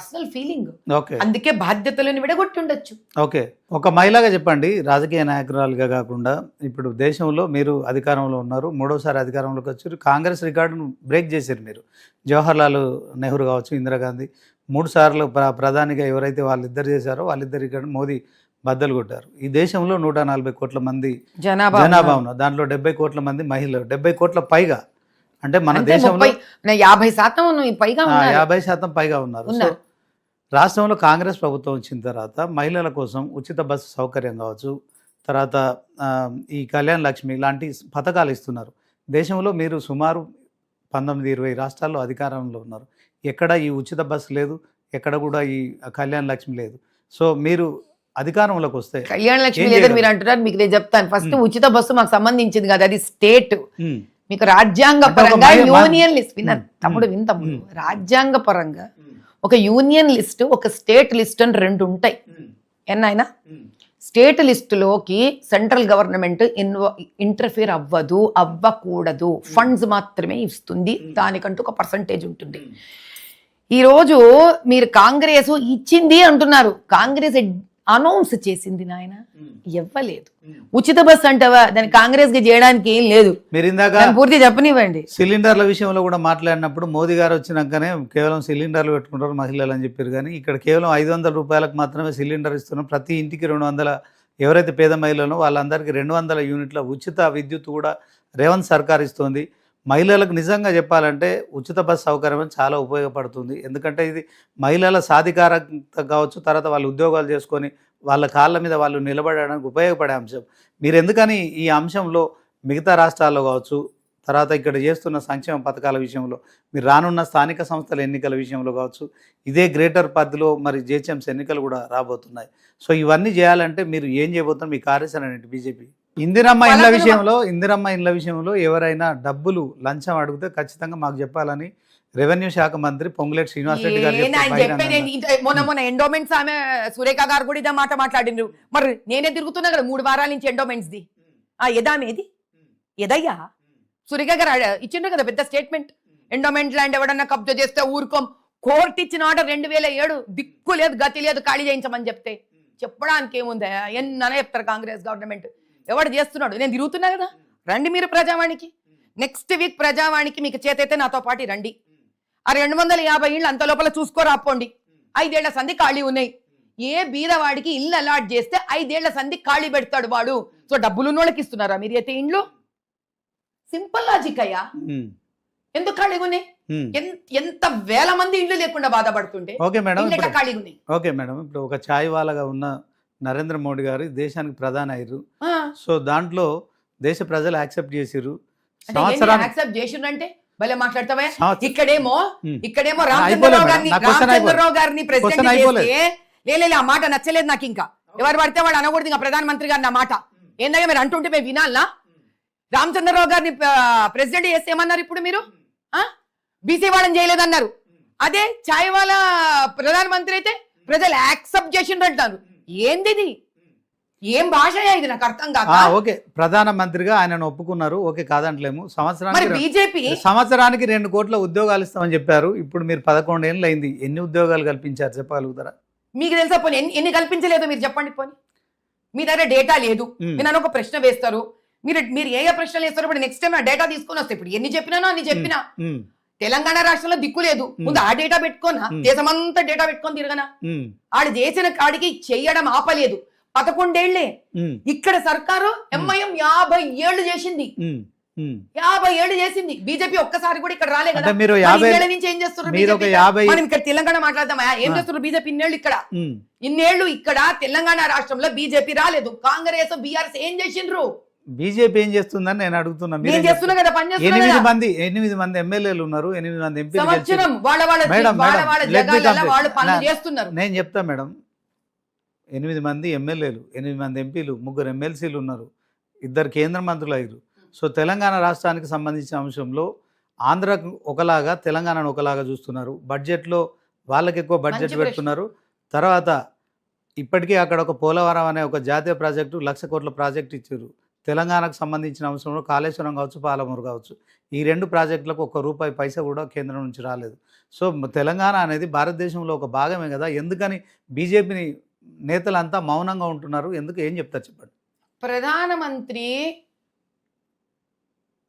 Personal feeling. Okay అందుకే బాధ్యతలను విడగొట్టి ఉండొచ్చు. ఓకే ఒక మహిళగా చెప్పండి, రాజకీయ నాయకురాలుగా కాకుండా ఇప్పుడు దేశంలో మీరు అధికారంలో ఉన్నారు, మూడోసారి అధికారంలోకి వచ్చారు, కాంగ్రెస్ రికార్డును బ్రేక్ చేశారు మీరు. జవహర్లాల్ నెహ్రూ కావచ్చు, ఇందిరాగాంధీ 3 సార్లు ప్రధానిగా ఎవరైతే వాళ్ళిద్దరు చేశారో వాళ్ళిద్దరు రికార్డు మోదీ బద్దలు కొట్టారు. ఈ దేశంలో 140 కోట్ల మంది జనాభా ఉన్నారు, దాంట్లో 70 కోట్ల మంది మహిళలు, 70 కోట్ల పైగా, అంటే మన అంటే దేశంలో 50% పైగా ఉన్నారు. 50% పైగా ఉన్నారు. సో రాష్ట్రంలో కాంగ్రెస్ ప్రభుత్వం వచ్చిన తర్వాత మహిళల కోసం ఉచిత బస్సు సౌకర్యం కావచ్చు, తర్వాత ఈ కళ్యాణ్ లక్ష్మి లాంటి పథకాలు ఇస్తున్నారు. దేశంలో మీరు సుమారు 19-20 రాష్ట్రాల్లో అధికారంలో ఉన్నారు, ఎక్కడ ఈ ఉచిత బస్సు లేదు, ఎక్కడ కూడా ఈ కళ్యాణ్ లక్ష్మి లేదు. సో మీరు అధికారంలోకి వస్తే కళ్యాణ లక్ష్మి లేదని మీరు అంటున్నారు. మీకు నేను చెప్తాను, ఫస్ట్ ఉచిత బస్సు మాకు సంబంధించింది కదా, అది స్టేట్. మీకు రాజ్యాంగ పరంగా యూనియన్ లిస్ట్ విన్నారు తమ్ముడు, వింతమ్ముడు, రాజ్యాంగ పరంగా ఒక యూనియన్ లిస్ట్, ఒక స్టేట్ లిస్ట్ అని 2 ఉంటాయి. ఎన్నైనా స్టేట్ లిస్టులోకి సెంట్రల్ గవర్నమెంట్ ఇంటర్ఫియర్ అవ్వకూడదు, ఫండ్స్ మాత్రమే ఇస్తుంది, దానికంటూ ఒక పర్సంటేజ్ ఉంటుంది. ఈరోజు మీరు కాంగ్రెస్ ఇచ్చింది అంటున్నారు, కాంగ్రెస్ అనౌన్స్ చేసింది నాయన ఇవ్వలేదు. ఉచిత బస్సు అంటావా, దాన్ని కాంగ్రెస్ కి చేయడానికి ఏం లేదు. మీరు ఇందాక పూర్తి చెప్పనివ్వండి. సిలిండర్ల విషయంలో కూడా మాట్లాడినప్పుడు మోదీ గారు వచ్చినాకనే కేవలం సిలిండర్లు పెట్టుకుంటారు మహిళలు అని చెప్పారు, కానీ ఇక్కడ కేవలం 500 రూపాయలకు మాత్రమే సిలిండర్ ఇస్తున్నాం. ప్రతి ఇంటికి 200, ఎవరైతే పేద మహిళలను వాళ్ళందరికీ 200 యూనిట్ల ఉచిత విద్యుత్ కూడా రేవంత్ సర్కార్ ఇస్తుంది. మహిళలకు నిజంగా చెప్పాలంటే ఉచిత బస్ సౌకర్యం చాలా ఉపయోగపడుతుంది. ఎందుకంటే ఇది మహిళల సాధికారత కావచ్చు, తర్వాత వాళ్ళు ఉద్యోగాలు చేసుకొని వాళ్ళ కాళ్ళ మీద వాళ్ళు నిలబడడానికి ఉపయోగపడే అంశం. మీరు ఎందుకని ఈ అంశంలో మిగతా రాష్ట్రాల్లో కావచ్చు, తర్వాత ఇక్కడ చేస్తున్న సంక్షేమ పథకాల విషయంలో, మీరు రానున్న స్థానిక సంస్థల ఎన్నికల విషయంలో కావచ్చు, ఇదే గ్రేటర్ పరిధిలో మరి జిహెచ్ఎంసీ ఎన్నికలు కూడా రాబోతున్నాయి. సో ఇవన్నీ చేయాలంటే మీరు ఏం చేయబోతున్నారు, మీ కార్యాచరణ ఏంటి బీజేపీ? ఇందిరమ్మ ఇండ్ల విషయంలో ఎవరైనా డబ్బులు లంచం అడిగితే ఖచ్చితంగా మాకు చెప్పాలని రెవెన్యూ శాఖ మంత్రి పొంగులేటి శ్రీనివాస్ రెడ్డి గారు మొన్న ఎండోమెంట్స్ ఆమె సురేఖ గారు కూడా ఇదే మాట మాట్లాడిండ్రు. మరి నేనే తిరుగుతున్నా కదా 3 వారాల నుంచి ఎండోమెంట్స్ ది ఎదామేది ఎదయ్యా సురేఖ గారు ఇచ్చిండ్రు కదా పెద్ద స్టేట్మెంట్, ఎండోమెంట్ ల్యాండ్ ఎవడన్నా కబ్జా చేస్తే ఊరుకోం, కోర్టు ఇచ్చిన ఆర్డర్ 2007, దిక్కు లేదు గతి లేదు ఖాళీ చేయించమని చెప్తే చెప్పడానికి ఏముందా, ఎన్ననే చెప్తారు కాంగ్రెస్ గవర్నమెంట్. ఎవడు చేస్తున్నాడు, నేను తిరుగుతున్నా కదా, రండి మీరు ప్రజావాణికి. నెక్స్ట్ వీక్ ప్రజావాణికి మీకు చేతైతే నాతో పాటు రండి. ఆ 250 ఇళ్ళు అంత లోపల చూసుకోరాపోండి. 5 ఏళ్ల సంధి ఖాళీ ఉన్నాయి. ఏ బీదవాడికి ఇల్లు అలాట్ చేస్తే 5 ఏళ్ల సంధి ఖాళీ పెడతాడు వాడు. సో డబ్బులున్నోళ్ళకి ఇస్తున్నారా మీరు అయితే ఇండ్లు? సింపుల్ లాజిక్ అయ్యా. ఎందుకు ఖాళీగా ఉన్నాయి? ఎంత వేల మంది ఇండ్లు లేకుండా బాధపడుతుంటే ఖాళీగా ఉన్నాయి. ఓకే మేడం, ఇప్పుడు ఒక ఛాయ్ వాలాగా ఉన్న నరేంద్ర మోడీ గారు దేశానికి ప్రధాని అయ్యారు. సో దాంట్లో దేశ ప్రజలు యాక్సెప్ట్ చేసిరు. యాక్సెప్ట్ చేసిండ్రంటే భలే మాట్లాడతావా? ఇక్కడేమో రామచంద్రరావు గారిని ప్రెసిడెంట్ చేస్తే లేదు ఆ మాట నచ్చలేదు నాకు. ఇంకా ఎవరు పడితే వాడు అనకూడదు ఇంకా ప్రధానమంత్రి గారిని ఆ మాట. ఏందయ్యా మీరు అంటుంటే మేము వినాలనా? రామచంద్రరావు గారిని ప్రెసిడెంట్ చేస్తే ఏమన్నారు ఇప్పుడు మీరు? బీసీ వాళ్ళని చేయలేదన్నారు. అదే ఛాయ్ వాళ్ళ ప్రధానమంత్రి అయితే ప్రజలు యాక్సెప్ట్ చేసిండ్రంటారు. ఏంది ఏం భాష ఇది నాకు అర్థం కాక. ఓకే, ప్రధానమంత్రిగా ఆయనను ఒప్పుకున్నారు, ఓకే కాదంటలేము. బీజేపీ సంవత్సరానికి 2 కోట్ల ఉద్యోగాలు ఇస్తామని చెప్పారు. ఇప్పుడు మీరు 11 ఏళ్ళు అయింది, ఎన్ని ఉద్యోగాలు కల్పించారు చెప్పగలుగుతారా? మీకు తెలుసా పోనీ ఎన్ని కల్పించలేదు మీరు చెప్పండి. పోనీ మీ దగ్గర డేటా లేదు, మీరు ఒక ప్రశ్న వేస్తారు, మీరు ఏ ప్రశ్నలు వేస్తారు? ఇప్పుడు నెక్స్ట్ టైం ఆ డేటా తీసుకొని వస్తే ఇప్పుడు ఎన్ని చెప్పినానో అన్ని చెప్పినా. తెలంగాణ రాష్ట్రంలో దిక్కు లేదు, ముందు ఆ డేటా పెట్టుకోనా, దేశమంతా డేటా పెట్టుకొని తిరగనా? ఆడు చేసిన కాడికి చెయ్యడం ఆపలేదు. 11 ఏళ్లే ఇక్కడ సర్కారు ఎంఐఎం 50 ఏళ్లు చేసింది. 50 ఏళ్లు చేసింది. బీజేపీ ఒక్కసారి కూడా ఇక్కడ రాలే కదా. మీరు 50 ఏళ్ల నుంచి ఏం చేస్తున్నారు? మనం ఇక్కడ తెలంగాణ మాట్లాడదామా? ఏం చేస్తున్నారు బీజేపీ? ఇన్నేళ్లు ఇక్కడ తెలంగాణ రాష్ట్రంలో బీజేపీ రాలేదు. కాంగ్రెస్ బీఆర్ఎస్ ఏం చేసిండ్రు? బీజేపీ ఏం చేస్తుందని నేను అడుగుతున్నా. 8 మంది ఎమ్మెల్యేలు ఉన్నారు, 8 మంది ఎంపీలు. నేను చెప్తా మేడం, 8 మంది ఎమ్మెల్యేలు, 8 మంది ఎంపీలు, 3 ఎమ్మెల్సీలు ఉన్నారు, 2 కేంద్ర మంత్రులు అయ్యారు. సో తెలంగాణ రాష్ట్రానికి సంబంధించిన అంశంలో ఆంధ్రకు ఒకలాగా తెలంగాణను ఒకలాగా చూస్తున్నారు. బడ్జెట్లో వాళ్ళకి ఎక్కువ బడ్జెట్ పెడుతున్నారు. తర్వాత ఇప్పటికీ అక్కడ ఒక పోలవరం అనే ఒక జాతీయ ప్రాజెక్టు 1,00,000 కోట్ల ప్రాజెక్ట్ ఇచ్చారు. తెలంగాణకు సంబంధించిన అంశంలో కాళేశ్వరం కావచ్చు, పాలమూరు కావచ్చు, ఈ 2 ప్రాజెక్టులకు ఒక్క రూపాయి పైసా కూడా కేంద్రం నుంచి రాలేదు. సో తెలంగాణ అనేది భారతదేశంలో ఒక భాగమే కదా, ఎందుకని బీజేపీ నేతలంతా మౌనంగా ఉంటున్నారు? ఎందుకు, ఏం చెప్తారు చెప్పండి? ప్రధానమంత్రి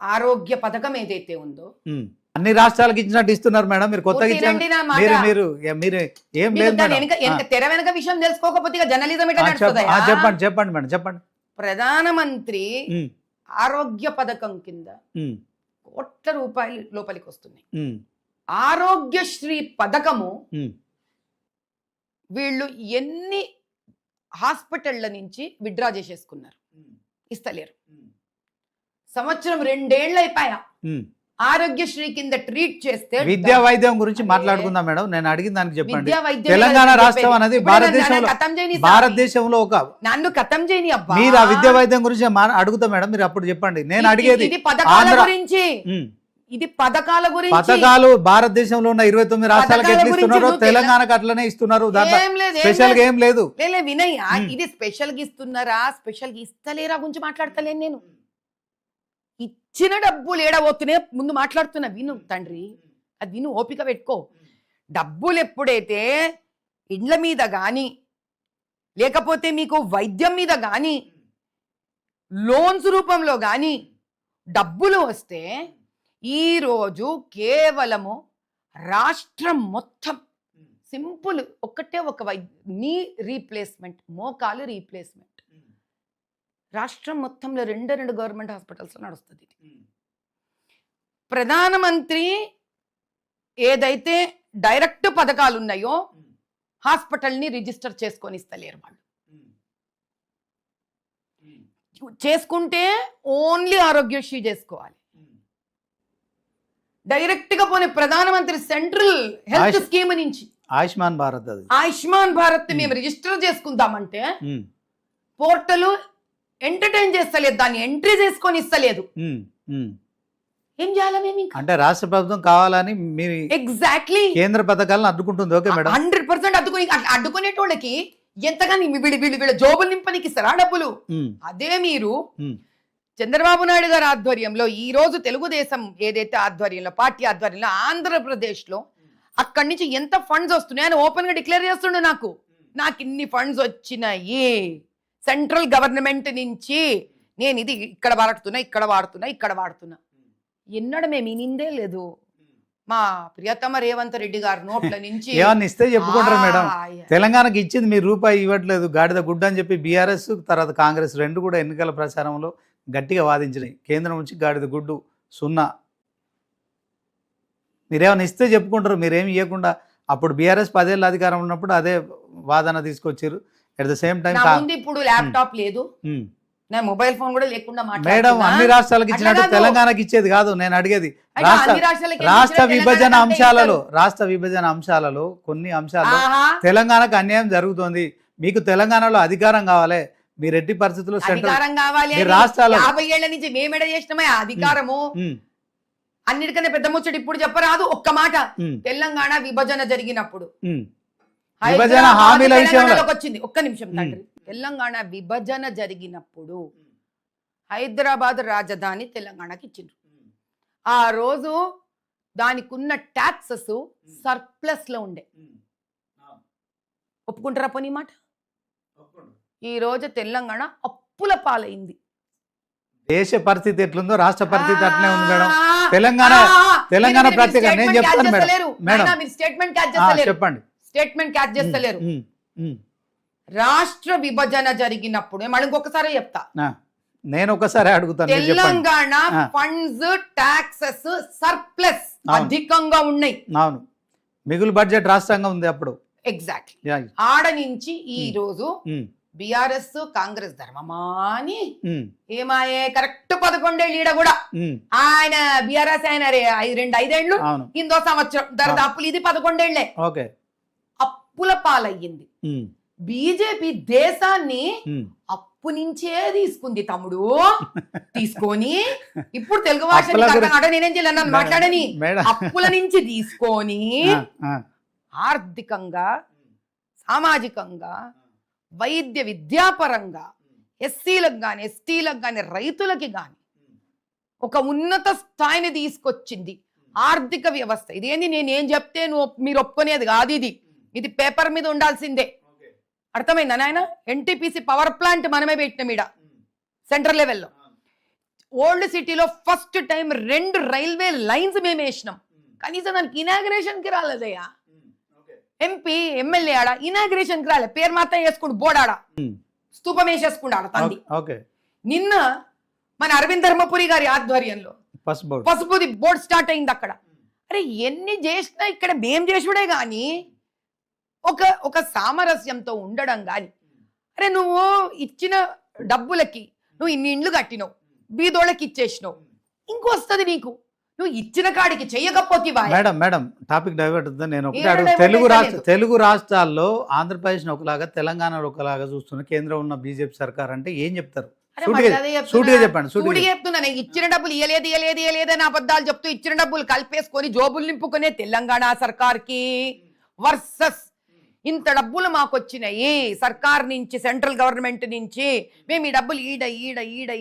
ఆరోగ్య పథకం ఏదైతే ఉందో అన్ని రాష్ట్రాలకు ఇచ్చినట్టు ఇస్తున్నారు మేడం, మీరు కొత్తగా ఇచ్చారు. మీరు ఏం లేదు తెర వెనక విషయం తెలుసుకోకపోతే జర్నలిజం చెప్పండి మేడం, చెప్పండి. ప్రధానమంత్రి ఆరోగ్య పథకం కింద కోట్ల రూపాయలు లోపలికి వస్తున్నాయి. ఆరోగ్యశ్రీ పథకము వీళ్ళు ఎన్ని హాస్పిటళ్ల నుంచి విత్డ్రా చేసేసుకున్నారు, ఇస్తలేరు. సంవత్సరం 2 ఏళ్ళు అయిపోయా ఆరోగ్యశ్రీ కింద ట్రీట్ చేస్తే. విద్యా వైద్యం గురించి మాట్లాడుకుందాం మేడం, నేను అడిగిన దానికి చెప్పండి. తెలంగాణ రాష్ట్రం అనేది భారతదేశంలో ఒక నన్ను కథం చేయని అబ్బా, మీరు ఆ విద్యా వైద్యం గురించి అడుగుతా మేడం, మీరు అప్పుడు చెప్పండి. నేను అడిగేది ఇది పథకాల గురించి, ఇది పథకాల గురించి. పథకాలు భారతదేశంలో ఉన్న 29 రాష్ట్రాలకు ఎట్లా ఇస్తున్నారు, తెలంగాణకు అట్లనే ఇస్తున్నారు. స్పెషల్ గా ఏం లేదు. వినయ్య, ఇది స్పెషల్ గా ఇస్తున్నారా, స్పెషల్ గా ఇస్తలేరా గురించి మాట్లాడతలేను నేను. ఇచ్చిన డబ్బులు ఏడబోతున్నాయి ముందు మాట్లాడుతున్నా, విను తండ్రి, అది విను, ఓపిక పెట్టుకో. డబ్బులు ఎప్పుడైతే ఇండ్ల మీద కానీ లేకపోతే మీకు వైద్యం మీద కానీ లోన్స్ రూపంలో కానీ డబ్బులు వస్తే, ఈరోజు కేవలము రాష్ట్రం మొత్తం సింపుల్ ఒక్కటే ఒక నీ రీప్లేస్మెంట్, మోకాలు రీప్లేస్మెంట్ రాష్ట్రం మొత్తంలో 2 గవర్నమెంట్ హాస్పిటల్స్ నడుస్తుంది. ప్రధానమంత్రి ఏదైతే డైరెక్ట్ పథకాలు ఉన్నాయో హాస్పిటల్ని రిజిస్టర్ చేసుకొని ఇస్తలేరు వాళ్ళు. చేసుకుంటే ఓన్లీ ఆరోగ్యశ్రీ చేసుకోవాలి. డైరెక్ట్ గా పోనీ ప్రధానమంత్రి సెంట్రల్ హెల్త్ స్కీమ్ నుంచి ఆయుష్మాన్ భారత్, ఆయుష్మాన్ భారత్ మేము రిజిస్టర్ చేసుకుందామంటే పోర్టల్ ఎంటర్టైన్ చేస్తలేదు, దాన్ని ఎంట్రీ చేసుకొని ఇస్తలేదు. ఏం చేయాలి మేము? అంటే రాష్ట్ర ప్రభుత్వం కావాలని మీరు ఎగ్జాక్ట్లీ కేంద్ర పథకాలను అడ్డుకుంటుంది. ఓకే మేడం, 100% అడ్డుకునేటోళ్ళకి ఎంతగాని వీళ్ళ జోబులు నింపనికి ఇస్తారా డబ్బులు? అదే మీరు చంద్రబాబు నాయుడు గారి ఆధ్వర్యంలో ఈ రోజు తెలుగుదేశం ఏదైతే ఆధ్వర్యంలో పార్టీ ఆధ్వర్యంలో ఆంధ్రప్రదేశ్ లో అక్కడి నుంచి ఎంత ఫండ్స్ వస్తున్నాయని ఓపెన్ గా డిక్లేర్ చేస్తుండే. నాకు ఇన్ని ఫండ్స్ వచ్చినాయి సెంట్రల్ గవర్నమెంట్ నుంచి, నేను ఇది ఇక్కడ వాడుతున్నా. ఎన్నడ మేము ఇనిందే లేదు. మా ప్రియతమ రేవంత్ రెడ్డి గారు నోట్ల నుంచి ఏమన్నా ఇస్తే చెప్పుకుంటారు మేడం. తెలంగాణకి ఇచ్చింది మీరు రూపాయి ఇవ్వట్లేదు, గాడిద గుడ్డ అని చెప్పి బీఆర్ఎస్ తర్వాత కాంగ్రెస్ 2 కూడా ఎన్నికల ప్రచారంలో గట్టిగా వాదించినాయి. కేంద్రం నుంచి గాడిద గుడ్డు 0. మీరేమన్నా ఇస్తే చెప్పుకుంటారు, మీరేమి ఇవ్వకుండా. అప్పుడు బీఆర్ఎస్ 10 ఏళ్ళ అధికారం ఉన్నప్పుడు అదే వాదన తీసుకొచ్చారు. అట్ ద సేమ్ టైం ఇప్పుడు ల్యాప్టాప్ లేదు, నా మొబైల్ ఫోన్ కూడా లేకుండా మేడం అన్ని రాష్ట్రాలకు ఇచ్చినట్టు తెలంగాణకి ఇచ్చేది కాదు. నేను అడిగేది రాష్ట్ర విభజన అంశాలలో కొన్ని అంశాలు తెలంగాణకు అన్యాయం జరుగుతోంది. మీకు తెలంగాణలో అధికారం కావాలి, మీరు ఎట్టి పరిస్థితుల్లో అధికారం కావాలి. రాష్ట్రాలు 50 ఏళ్ల నుంచి మేమెడ చేసినామే అధికారము. అన్నిటికన్నా పెద్ద ముచ్చట ఇప్పుడు చెప్పరాదు ఒక్క మాట. తెలంగాణ విభజన జరిగినప్పుడు విభజన హామీల విషయంలో వచ్చింది. ఒక్క నిమిషం తండ్రి. తెలంగాణ విభజన జరిగినప్పుడు హైదరాబాద్ రాజధాని తెలంగాణకి ఇచ్చిండ్రు. ఆ రోజు దానికి ఉన్న ట్యాక్సెస్ సర్ప్లస్ లో ఉండే. ఒప్పుకుంటారా పోనీ మాట? ఈ రోజు తెలంగాణ అప్పుల పాలైంది. దేశ పరిస్థితి ఎట్లుందో రాష్ట్ర పరిస్థితి అట్లనే ఉంది మేడం. తెలంగాణ ప్రత్యేక నేను చెప్తాను మేడం. చెప్పండి. స్టేట్మెంట్ క్యాచ్ చేస్తలేరు. రాష్ట్ర విభజన జరిగినప్పుడు మళ్ళీ ఇంకొకసారి చెప్తా, నేను ఒకసారి అడుగుతాను. తెలంగాణ ఫండ్స్ టాక్సెస్ సర్ప్లస్ అధికంగా ఉన్నాయి. అవును, మిగులు బడ్జెట్ రాష్ట్రంగా ఉంది అప్పుడు. ఎగ్జాక్ట్లీ. ఆడ నుంచి ఈ రోజు బిఆర్ఎస్ కాంగ్రెస్ ధర్మమాని ఏమాయే కరెక్ట్ 11 ఏళ్ళు ఈడ కూడా ఆయన బిఆర్ఎస్ ఆయన 5 ఏళ్ళు ఇందో సంవత్సరం దరిదాపులు ఇది 11 ఏళ్లే అప్పుల పాలయ్యింది. బీజేపీ దేశాన్ని అప్పు నుంచే తీసుకుంది తమ్ముడు. తీసుకొని ఇప్పుడు తెలుగు భాష నేనేం చేయాలి మాట్లాడని, అప్పుల నుంచి తీసుకొని ఆర్థికంగా సామాజికంగా వైద్య విద్యాపరంగా ఎస్సీలకు కానీ ఎస్టీలకు కానీ రైతులకి కానీ ఒక ఉన్నత స్థాయిని తీసుకొచ్చింది ఆర్థిక వ్యవస్థ. ఇదేంది నేనేం చెప్తే మీరు ఒప్పుకునేది కాదు, ఇది పేపర్ మీద ఉండాల్సిందే. అర్థమైందా నాయన? ఎన్టీపీసీ పవర్ ప్లాంట్ మనమే పెట్టినాం ఈడ సెంట్రల్ లెవెల్లో. ఓల్డ్ సిటీలో ఫస్ట్ టైం 2 రైల్వే లైన్స్ మేము వేసినాం. కనీసం దానికి ఇనాగ్రేషన్ కి రాలేదయ్యా. ఎంపీ ఎమ్మెల్యే ఆడ ఇనాగ్రేషన్ కి రాలే, పేరు మాత్రం వేసుకుంటూ బోర్డాడ స్తూపం వేసేసుకుంటూ ఆడ తంది. నిన్న మన అరవింద్ ధర్మపురి గారి ఆధ్వర్యంలో పసుపుది బోర్డు స్టార్ట్ అయింది అక్కడ. అరే ఎన్ని చేసినా ఇక్కడ మేం చేసుడే గాని ఒక సామరస్యంతో ఉండడం గాని. అరే నువ్వు ఇచ్చిన డబ్బులకి నువ్వు ఇన్ని ఇండ్లు కట్టినావు, బీదోళ్ళకి ఇచ్చేసినావు, ఇంకొస్తుంది నీకు. నువ్వు ఇచ్చిన కాడికి చెయ్యకపోతే మేడం టాపిక్ డైవర్ట్ అవుతుంది. నేను తెలుగు రాష్ట్రాల్లో ఆంధ్రప్రదేశ్ ఒకలాగా తెలంగాణ ఒకలాగా చూస్తున్న కేంద్రం ఉన్న బీజేపీ సర్కార్ అంటే ఏం చెప్తారు? చెప్తున్నా, ఇచ్చిన డబ్బులు ఇయ్యలేదని అబద్ధాలు చెప్తూ ఇచ్చిన డబ్బులు కలిపేసుకొని జోబులు నింపుకునే తెలంగాణ సర్కార్ కి వర్సెస్ ఇంత డబ్బులు మాకు వచ్చినాయి సర్కార్ నుంచి, సెంట్రల్ గవర్నమెంట్ నుంచి, మేము ఈ డబ్బులు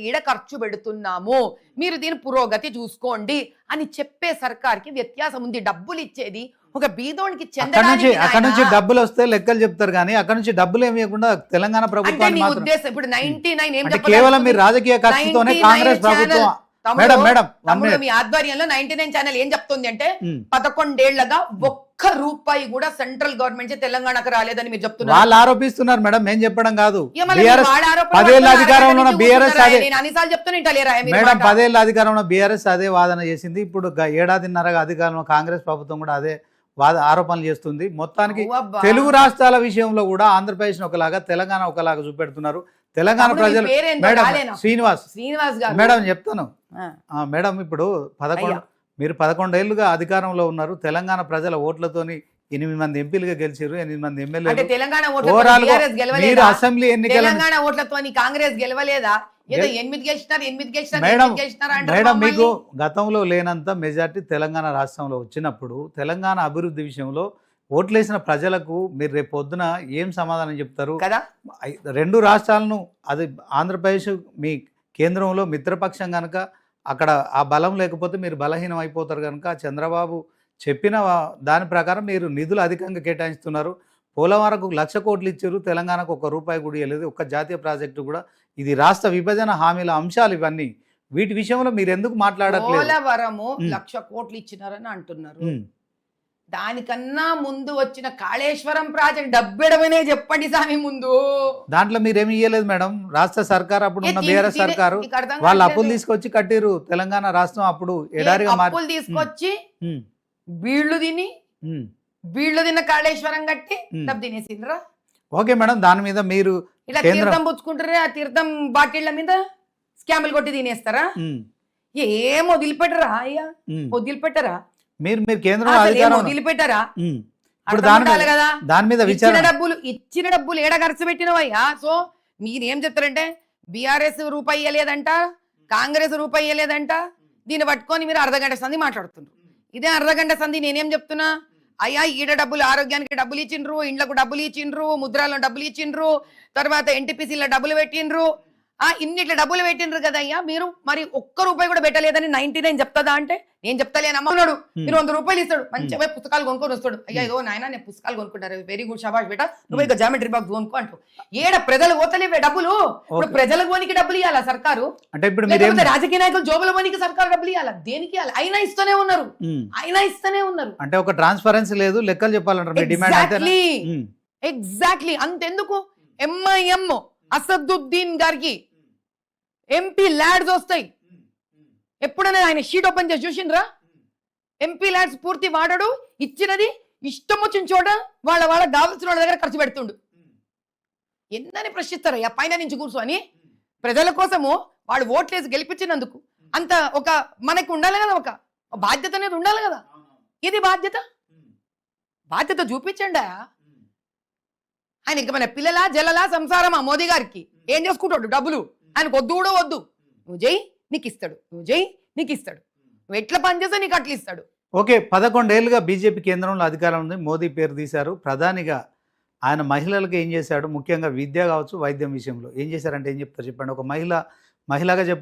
ఈడ ఖర్చు పెడుతున్నాము, మీరు దీని పురోగతి చూసుకోండి అని చెప్పే సర్కార్కి వ్యత్యాసం ఉంది. డబ్బులు ఇచ్చేది ఒక బీదోనికి చెందడానికి. అక్కడ నుంచి డబ్బులు వస్తే లెక్కలు చెప్తారు కానీ అక్కడ నుంచి డబ్బులు ఏమి ఇవ్వకుండా తెలంగాణ ప్రభుత్వం ఉద్దేశం ఇప్పుడు 99 కేవలం మీరు రాజకీయ కక్షతోనే కాంగ్రెస్ ప్రభుత్వం మీ ఆధ్వర్యంలో 99 ఛానల్ ఏం చెప్తుంది అంటే 11 ఏళ్లగా ఒక్క రూపాయి కూడా సెంట్రల్ గవర్నమెంట్ తెలంగాణకు రాలేదని మీరు చెప్తున్నారు. వాళ్ళు ఆరోపిస్తున్నారు మేడం, మేము చెప్పడం కాదు. 10 ఏళ్ల అధికారంలో ఉన్న బీఆర్ఎస్ అదే మేడం 10 ఏళ్ల అధికారంలో బీఆర్ఎస్ అదే వాదన చేసింది. ఇప్పుడు ఏడాదిన్నరగా అధికారంలో కాంగ్రెస్ ప్రభుత్వం కూడా అదే ఆరోపణలు చేస్తుంది. మొత్తానికి తెలుగు రాష్ట్రాల విషయంలో కూడా ఆంధ్రప్రదేశ్ ఒకలాగా తెలంగాణ ఒకలాగా చూపెడుతున్నారు. తెలంగాణ ప్రజలు మేడం శ్రీనివాస్ మేడం చెప్తాను మేడం, ఇప్పుడు మీరు 11 ఏళ్లుగా అధికారంలో ఉన్నారు. తెలంగాణ ప్రజల ఓట్లతోని 8 మంది ఎంపీలుగా గెలిచారు, 8 మంది ఎమ్మెల్యేలు. తెలంగాణ అసెంబ్లీ ఎన్నికల తెలంగాణ ఓట్లతో కాంగ్రెస్ గెలవలేదా? ఏదో 8 గెలిచినారు. మేడం మీకు గతంలో లేనంత మెజార్టీ తెలంగాణ రాష్ట్రంలో వచ్చినప్పుడు తెలంగాణ అభివృద్ధి విషయంలో ఓట్లేసిన ప్రజలకు మీరు రేపు పొద్దున ఏం సమాధానం చెప్తారు కదా? 2 రాష్ట్రాలను, అది ఆంధ్రప్రదేశ్ మీ కేంద్రంలో మిత్రపక్షం కనుక అక్కడ ఆ బలం లేకపోతే మీరు బలహీనం అయిపోతారు కనుక చంద్రబాబు చెప్పిన దాని ప్రకారం మీరు నిధులు అధికంగా కేటాయిస్తున్నారు. పోలవరంకు 1,00,000 కోట్లు ఇచ్చారు, తెలంగాణకు 1 రూపాయి కూడా ఇవ్వలేదు, ఒక్క జాతీయ ప్రాజెక్టు కూడా. ఇది రాష్ట్ర విభజన హామీల అంశాలు ఇవన్నీ. వీటి విషయంలో మీరు ఎందుకు మాట్లాడట్లేదు? పోలవరము 1,00,000 కోట్లు ఇచ్చినారని అంటున్నారు. దానికన్నా ముందు వచ్చిన కాళేశ్వరం ప్రాజెక్ట్ డబ్బెడమనే చెప్పండి సామి ముందు. దాంట్లో మీరేమి ఇయ్యలేదు మేడం. రాష్ట్ర సర్కార్ అప్పుడు ఉన్న బీఆర్ఎస్ సర్కారు వాళ్ళు అప్పులు తీసుకొచ్చి కట్టిరు తెలంగాణ రాష్ట్రం. అప్పుడు ఎడారిగా అప్పులు తీసుకొచ్చి బీళ్లు తిన్న కాళేశ్వరం కట్టి డబ్బు తినేసిండ్రా. ఓకే మేడం, దాని మీద మీరు ఇలా తీర్థం పుచ్చుకుంటారే, ఆ తీర్థం బాటిళ్ల మీద స్కాములు కొట్టి తినేస్తారా? ఏం వదిలిపెట్టరా అయ్యా, వదిలిపెట్టరా? మీరు కేంద్రం వదిలిపెట్టారా? దాని మీద ఇచ్చిన డబ్బులు ఏడ ఖర్చు పెట్టినవయ్యా. సో మీరేం చెప్తారంటే బీఆర్ఎస్ రూపాయి ఇవ్వలేదంట, కాంగ్రెస్ రూపాయి ఇవ్వలేదంట, దీన్ని పట్టుకొని మీరు అర్ధగంట సంధి మాట్లాడుతున్నారు. ఇదే అర్ధగంట సంధి నేనేం చెప్తున్నా, అయ్యా ఈడ డబ్బులు ఆరోగ్యానికి డబ్బులు ఇచ్చిండ్రు, ఇండ్లకు డబ్బులు ఇచ్చిండ్రు, ముద్రాల్లో డబ్బులు ఇచ్చిండ్రు, తర్వాత ఎన్టీపీసీలో డబ్బులు పెట్టిండ్రు, ఇన్నిట్ల డబ్బులు పెట్టిండ్రు కదా అయ్యా, మీరు మరి 1 రూపాయి కూడా పెట్టలేదని 99 చెప్తాదా అంటే నేను చెప్తలేనమ్మన్నాడు. మీరు 100 రూపాయలు ఇస్తాడు, మంచిగా పుస్తకాలు కొనుక్కొని వస్తాడు. అయ్యా ఏదో నాయన నేను పుస్తకాలు కొనుక్కుంటారు, వెరీ గుడ్ షాబాష్ బేటా, నువ్వు ఇక జామెట్రీ బాక్స్ కొనుక్కో అంటూ. ఏడ ప్రజలు పోతలేవే డబ్బులు? ఇప్పుడు ప్రజల గోనికి డబ్బులు ఇవ్వాలా సర్కారు? అంటే ఇప్పుడు రాజకీయ నాయకులు జోబుల గోనికి సర్కారు డబ్బులు ఇవ్వాలా? దేనికి ఇవ్వాలి? అయినా ఇస్తూనే ఉన్నారు. అంటే ఒక ట్రాన్స్పరెన్సీ లేదు, లెక్కలు చెప్పాలంటారు. ఎగ్జాక్ట్లీ. అంతెందుకు ఎంఐఎం అసదుద్దీన్ గారికి ఎంపీ ల్యాడ్స్ వస్తాయి. ఎప్పుడైనా ఆయన షీట్ ఓపెన్ చేసి చూసిండ్రా? ఎంపీ ల్యాడ్స్ పూర్తి వాడడు, ఇచ్చినది ఇష్టం వచ్చిన చోట వాళ్ళకి కావాల్సిన వాళ్ళ దగ్గర ఖర్చు పెడుతుండు. ఎందని ప్రశ్నిస్తారయ్యా పైన నుంచి కూర్చొని? ప్రజల కోసము వాళ్ళు ఓట్లేసి గెలిపించినందుకు అంత ఒక మనకు ఉండాలి కదా, ఒక బాధ్యత అనేది ఉండాలి కదా. ఇది బాధ్యత చూపించండి. ఆయన ఇంక మన పిల్లలా జల్లలా సంసారమా మోదీ గారికి? ఏం చేసుకుంటాడు డబ్బులు? ఆయనకు వద్దు కూడా వద్దు. నువ్వు జై నీకు ఇస్తాడు, నువ్వు ఎట్లా పని చేస్తే నీకు అట్లా ఇస్తాడు. ఓకే, 11 ఏళ్ళుగా బీజేపీ కేంద్రంలో అధికారం ఉంది, మోదీ పేరు తీశారు, ప్రధానిగా ఆయన మహిళలకు ఏం చేశాడు, ముఖ్యంగా విద్య కావచ్చు వైద్యం విషయంలో ఏం చేశారంటే ఏం చెప్తారు చెప్పండి? ఒక మహిళగా